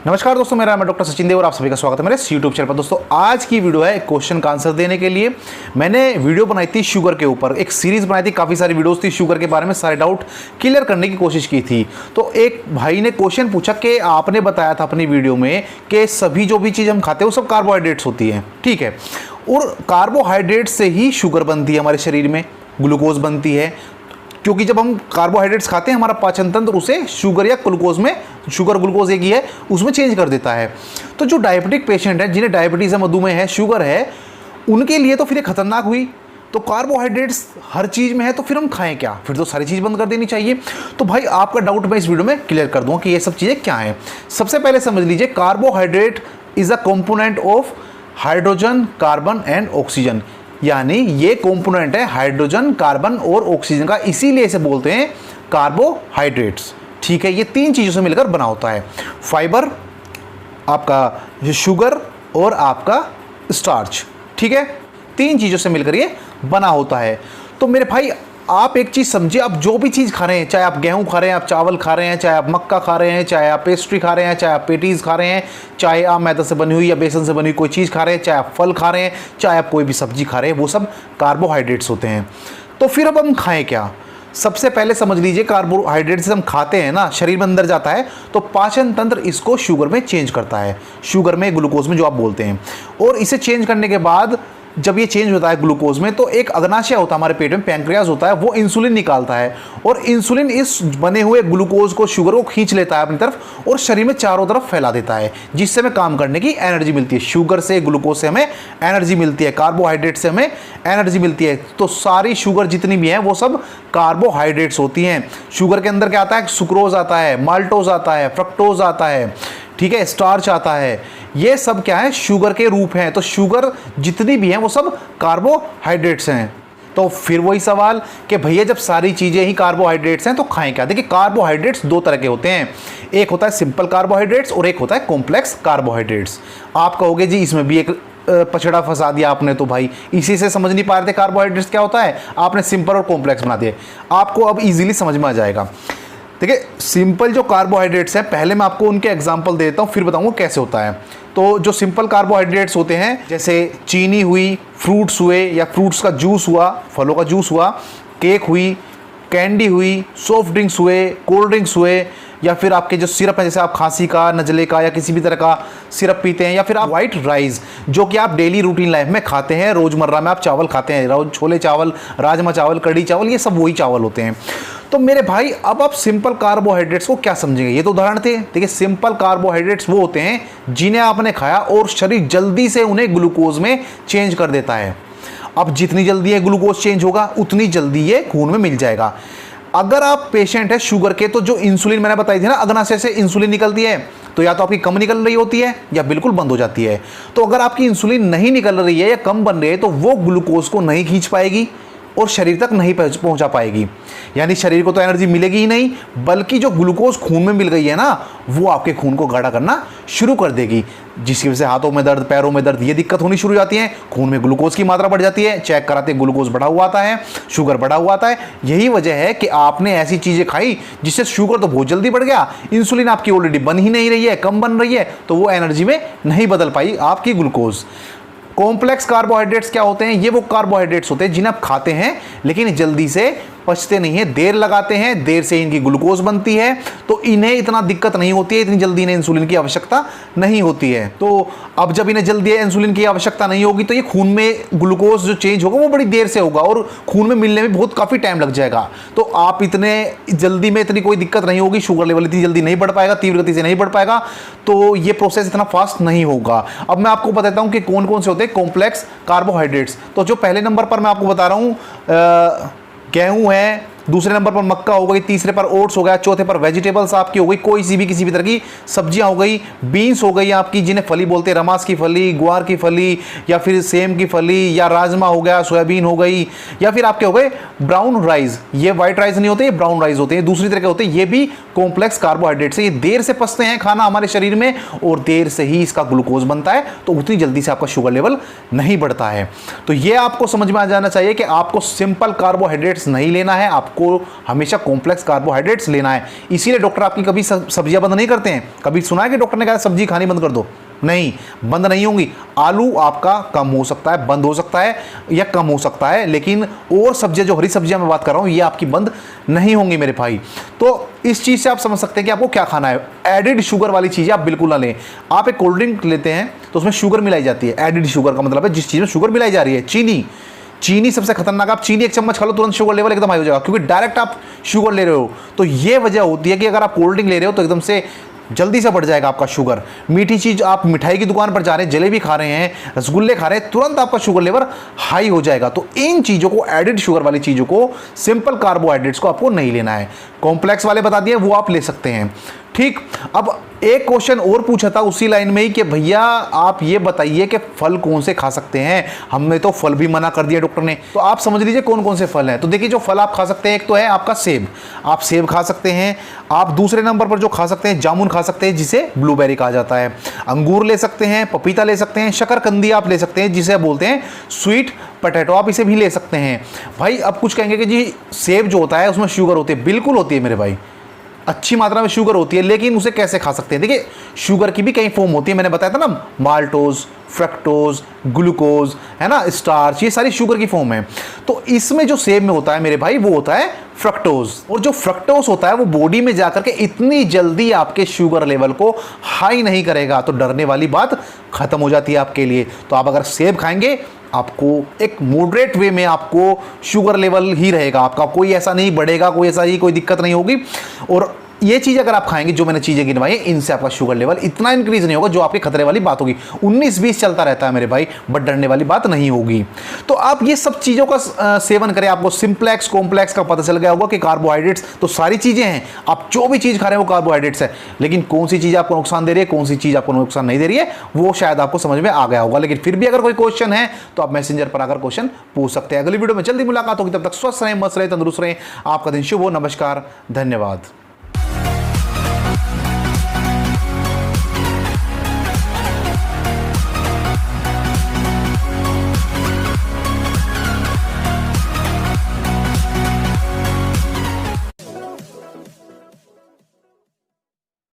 नमस्कार दोस्तों, मेरा नाम है डॉक्टर सचिन देव और आप सभी का स्वागत है मेरे यूट्यूब चैनल पर। दोस्तों आज की वीडियो है क्वेश्चन का आंसर देने के लिए। मैंने वीडियो बनाई थी शुगर के ऊपर, एक सीरीज बनाई थी, काफ़ी सारी वीडियोस थी शुगर के बारे में, सारे डाउट क्लियर करने की कोशिश की थी। तो एक भाई ने क्वेश्चन पूछा कि आपने बताया था अपनी वीडियो में कि सभी जो भी चीज़ हम खाते हैं वो सब कार्बोहाइड्रेट्स होती है, ठीक है, और कार्बोहाइड्रेट से ही शुगर बनती है हमारे शरीर में, ग्लूकोज बनती है, क्योंकि जब हम कार्बोहाइड्रेट्स खाते हैं हमारा पाचन तंत्र उसे शुगर या ग्लूकोज में, शुगर ग्लूकोज एक ही है, उसमें चेंज कर देता है। तो जो डायबिटिक पेशेंट है, जिन्हें डायबिटीज़ है, मधुमेह है, शुगर है, उनके लिए तो फिर ये खतरनाक हुई। तो कार्बोहाइड्रेट्स हर चीज़ में है तो फिर हम खाएं क्या? फिर तो सारी चीज़ बंद कर देनी चाहिए। तो भाई आपका डाउट मैं इस वीडियो में क्लियर कर दूंगा कि ये सब चीज़ें क्या हैं। सबसे पहले समझ लीजिए, carbohydrate is a component of hydrogen, carbon and oxygen. यानी ये कंपोनेंट है हाइड्रोजन, कार्बन और ऑक्सीजन का, इसीलिए इसे बोलते हैं कार्बोहाइड्रेट्स, ठीक है। ये तीन चीज़ों से मिलकर बना होता है, फाइबर, आपका शुगर और आपका स्टार्च, ठीक है। तीन चीज़ों से मिलकर ये बना होता है। तो मेरे भाई आप एक चीज़ समझिए, आप जो भी चीज़ खा रहे हैं, चाहे आप गेहूं खा रहे हैं, आप चावल खा रहे हैं, चाहे आप मक्का खा रहे हैं, चाहे आप पेस्ट्री खा रहे हैं, चाहे आप पेटीज़ खा रहे हैं, चाहे आप मैदा से बनी हुई या बेसन से बनी हुई कोई चीज़ खा रहे हैं, चाहे आप फल खा रहे हैं, चाहे आप कोई भी सब्जी खा रहे हैं, वो सब कार्बोहाइड्रेट्स होते हैं। तो फिर अब हम खाएं क्या? सबसे पहले समझ लीजिए, कार्बोहाइड्रेट्स हम खाते हैं ना, शरीर में अंदर जाता है तो पाचन तंत्र इसको शुगर में चेंज करता है, शुगर में, ग्लूकोज में जो आप बोलते हैं। और इसे चेंज करने के बाद जब ये चेंज होता है ग्लूकोज में, तो एक अग्नाशय होता है हमारे पेट में, पैंक्रियाज होता है, वो इंसुलिन निकालता है और इंसुलिन इस बने हुए ग्लूकोज को, शुगर को खींच लेता है अपनी तरफ और शरीर में चारों तरफ फैला देता है, जिससे हमें काम करने की एनर्जी मिलती है। शुगर से, ग्लूकोज से हमें एनर्जी मिलती है, कार्बोहाइड्रेट से हमें एनर्जी मिलती है। तो सारी शुगर जितनी भी है वो सब कार्बोहाइड्रेट्स होती हैं। शुगर के अंदर क्या आता है? सुक्रोज आता है, माल्टोज आता है, फ्रक्टोज आता है, ठीक है, स्टार्च आता है। ये सब क्या है? शुगर के रूप हैं। तो शुगर जितनी भी हैं वो सब कार्बोहाइड्रेट्स हैं। तो फिर वही सवाल कि भैया जब सारी चीज़ें ही कार्बोहाइड्रेट्स हैं तो खाएं क्या? देखिए, कार्बोहाइड्रेट्स दो तरह के होते हैं, एक होता है सिंपल कार्बोहाइड्रेट्स और एक होता है कॉम्प्लेक्स कार्बोहाइड्रेट्स। आप कहोगे जी इसमें भी एक पछड़ा फंसा दिया आपने, तो भाई इसी से समझ नहीं पा रहे थे कार्बोहाइड्रेट्स क्या होता है, आपने सिंपल और कॉम्प्लेक्स बना दिए। आपको अब इजीली समझ में आ जाएगा। देखिए, सिंपल जो कार्बोहाइड्रेट्स हैं, पहले मैं आपको उनके एग्जांपल देता हूँ, फिर बताऊँगा कैसे होता है। तो जो सिंपल कार्बोहाइड्रेट्स होते हैं, जैसे चीनी हुई, फ्रूट्स हुए या फ्रूट्स का जूस हुआ, फलों का जूस हुआ, केक हुई, कैंडी हुई, सॉफ्ट ड्रिंक्स हुए, कोल्ड ड्रिंक्स हुए, या फिर आपके जो सिरप है, जैसे आप खांसी का, नज़ले का या किसी भी तरह का सिरप पीते हैं, या फिर आप वाइट राइस जो कि आप डेली रूटीन लाइफ में खाते हैं, रोज़मर्रा में आप चावल खाते हैं, रोज छोले चावल, राजमा चावल, कढ़ी चावल, ये सब वही चावल होते हैं। तो मेरे भाई अब आप सिंपल कार्बोहाइड्रेट्स को क्या समझेंगे? ये तो उदाहरण थे। देखिए, सिंपल कार्बोहाइड्रेट्स वो होते हैं जिन्हें आपने खाया और शरीर जल्दी से उन्हें ग्लूकोज में चेंज कर देता है। अब जितनी जल्दी ये ग्लूकोज चेंज होगा उतनी जल्दी ये खून में मिल जाएगा। अगर आप पेशेंट है शुगर के, तो जो इंसुलिन मैंने बताई थी ना, अग्नाशय से इंसुलिन निकलती है, तो या तो आपकी कम निकल रही होती है या बिल्कुल बंद हो जाती है। तो अगर आपकी इंसुलिन नहीं निकल रही है या कम बन रही है, तो वो ग्लूकोज को नहीं खींच पाएगी और शरीर तक नहीं पहुंचा पाएगी। यानी शरीर को तो एनर्जी मिलेगी ही नहीं, बल्कि जो ग्लूकोज खून में मिल गई है ना, वो आपके खून को गाढ़ा करना शुरू कर देगी, जिसकी वजह से हाथों में दर्द, पैरों में दर्द, ये दिक्कत होनी शुरू हो जाती है। खून में ग्लूकोज की मात्रा बढ़ जाती है, चेक कराते ग्लूकोज बढ़ा हुआ आता है, शुगर बढ़ा हुआ आता है। यही वजह है कि आपने ऐसी चीज़ें खाई जिससे शुगर तो बहुत जल्दी बढ़ गया, इंसुलिन आपकी ऑलरेडी बन ही नहीं रही है, कम बन रही है, तो वो एनर्जी में नहीं बदल पाई आपकी ग्लूकोज। कॉम्प्लेक्स कार्बोहाइड्रेट्स क्या होते हैं? ये वो कार्बोहाइड्रेट्स होते हैं जिन्हें आप खाते हैं लेकिन जल्दी से पचते नहीं है, देर लगाते हैं, देर से इनकी ग्लूकोज बनती है, तो इन्हें इतना दिक्कत नहीं होती है, इतनी जल्दी इन्हें इंसुलिन की आवश्यकता नहीं होती है। तो अब जब इन्हें जल्दी इंसुलिन की आवश्यकता नहीं होगी, तो ये खून में ग्लूकोज जो चेंज होगा वो बड़ी देर से होगा और खून में मिलने में बहुत काफ़ी टाइम लग जाएगा। तो आप इतने जल्दी में इतनी कोई दिक्कत नहीं होगी, शुगर लेवल इतनी जल्दी नहीं बढ़ पाएगा, तीव्र गति से नहीं बढ़ पाएगा, तो ये प्रोसेस इतना फास्ट नहीं होगा। अब मैं आपको बताता हूँ कि कौन कौन से होते हैं कॉम्प्लेक्स कार्बोहाइड्रेट्स। तो जो पहले नंबर पर मैं आपको बता रहा हूँ, गेहूं है, दूसरे नंबर पर मक्का हो गई, तीसरे पर ओट्स हो गया, चौथे पर वेजिटेबल्स आपकी हो गई, कोई सी भी किसी भी तरह की सब्जियां हो गई, बीन्स हो गई आपकी, जिन्हें फली बोलते हैं, रमास की फली, ग्वार की फली, या फिर सेम की फली, या राजमा हो गया, सोयाबीन हो गई, या फिर आपके हो गए ब्राउन राइस। ये व्हाइट राइस नहीं होते, ये ब्राउन राइस होते हैं, दूसरी तरह के होते हैं। ये भी कॉम्प्लेक्स कार्बोहाइड्रेट्स है। ये देर से पचते हैं खाना हमारे शरीर में और देर से ही इसका ग्लूकोज बनता है, तो उतनी जल्दी से आपका शुगर लेवल नहीं बढ़ता है। तो ये आपको समझ में आ जाना चाहिए कि आपको सिंपल कार्बोहाइड्रेट्स नहीं लेना है, आप आपको हमेशा कॉम्प्लेक्स कार्बोहाइड्रेट्स लेना है। इसीलिए डॉक्टर आपकी कभी सब्जियां बंद नहीं करते हैं। कभी सुना है कि डॉक्टर ने कहा सब्जी खानी बंद कर दो? नहीं, बंद नहीं होंगी। आलू आपका कम हो सकता है, बंद हो सकता है या कम हो सकता है, लेकिन और सब्जियां, जो हरी सब्जियां मैं बात कर रहा हूं, ये आपकी बंद नहीं होंगी मेरे भाई। तो इस चीज़ से आप समझ सकते हैं कि आपको क्या खाना है। एडिड शुगर वाली चीज़ें आप बिल्कुल ना लें। आप एक कोल्ड ड्रिंक लेते हैं तो उसमें शुगर मिलाई जाती है। एडिड शुगर का मतलब है जिस चीज़ में शुगर मिलाई जा रही है। चीनी सबसे खतरनाक। आप चीनी 1 चम्मच खा लो, तुरंत शुगर लेवल एकदम हाई हो जाएगा, क्योंकि डायरेक्ट आप शुगर ले रहे हो। तो ये वजह होती है कि अगर आप कोल्ड ड्रिंक ले रहे हो तो एकदम से जल्दी से बढ़ जाएगा आपका शुगर। मीठी चीज़, आप मिठाई की दुकान पर जा रहे हैं, जलेबी खा रहे हैं, रसगुल्ले खा रहे हैं, तुरंत आपका शुगर लेवल हाई हो जाएगा। तो इन चीज़ों को, एडिड शुगर वाली चीज़ों को, सिंपल कार्बोहाइड्रेट्स को आपको नहीं लेना है। कॉम्प्लेक्स वाले बता दिए, वो आप ले सकते हैं। ठीक, अब एक क्वेश्चन और पूछा था उसी लाइन में ही कि भैया आप ये बताइए कि फल कौन से खा सकते हैं। हमने तो फल भी मना कर दिया डॉक्टर ने, तो आप समझ लीजिए कौन कौन से फल हैं। तो देखिए, जो फल आप खा सकते हैं, एक तो है आपका सेब। आप सेब खा सकते हैं। आप दूसरे नंबर पर जो खा सकते हैं, जामुन खा सकते हैं, जिसे ब्लूबेरी कहा जाता है। अंगूर ले सकते हैं, पपीता ले सकते हैं, शकरकंदी आप ले सकते हैं, जिसे बोलते हैं स्वीट पोटैटो, आप इसे भी ले सकते हैं। भाई अब कुछ कहेंगे कि जी सेब जो होता है उसमें शुगर होती है। बिल्कुल होती है मेरे भाई, अच्छी मात्रा में शुगर होती है, लेकिन उसे कैसे खा सकते हैं? देखिए, शुगर की भी कई फॉर्म होती है। मैंने बताया था ना, माल्टोज, फ्रक्टोज, ग्लूकोज, है ना, स्टार्च, ये सारी शुगर की फॉर्म है। तो इसमें जो सेब में होता है मेरे भाई, वो होता है फ्रक्टोज। और जो फ्रक्टोज होता है वो बॉडी में जाकर के इतनी जल्दी आपके शुगर लेवल को हाई नहीं करेगा। तो डरने वाली बात खत्म हो जाती है आपके लिए। तो आप अगर सेब खाएंगे, आपको एक मॉडरेट वे में आपको शुगर लेवल ही रहेगा आपका, कोई ऐसा नहीं बढ़ेगा, कोई ऐसा ही कोई दिक्कत नहीं होगी। और ये चीज़ अगर आप खाएंगे, जो मैंने चीज़ें गिनवाई, इनसे आपका शुगर लेवल इतना इंक्रीज नहीं होगा जो आपके खतरे वाली बात होगी। 19-20 चलता रहता है मेरे भाई, बट डरने वाली बात नहीं होगी। तो आप ये सब चीज़ों का सेवन करें। आपको सिंप्लेक्स, कॉम्प्लेक्स का पता चल गया होगा कि कार्बोहाइड्रेट्स तो सारी चीज़ें हैं। आप जो भी चीज़ खा रहे हैं वो कार्बोहाइड्रेट्स है, लेकिन कौन सी चीज़ आपको नुकसान दे रही है, कौन सी चीज़ आपको नुकसान नहीं दे रही है, वो शायद आपको समझ में आ गया होगा। लेकिन फिर भी अगर कोई क्वेश्चन है तो आप मैसेंजर पर आकर क्वेश्चन पूछ सकते हैं। अगली वीडियो में जल्दी मुलाकात होगी, तब तक स्वस्थ रहें, मस्त रहें, तंदुरुस्त रहें। आपका दिन शुभ हो। नमस्कार, धन्यवाद।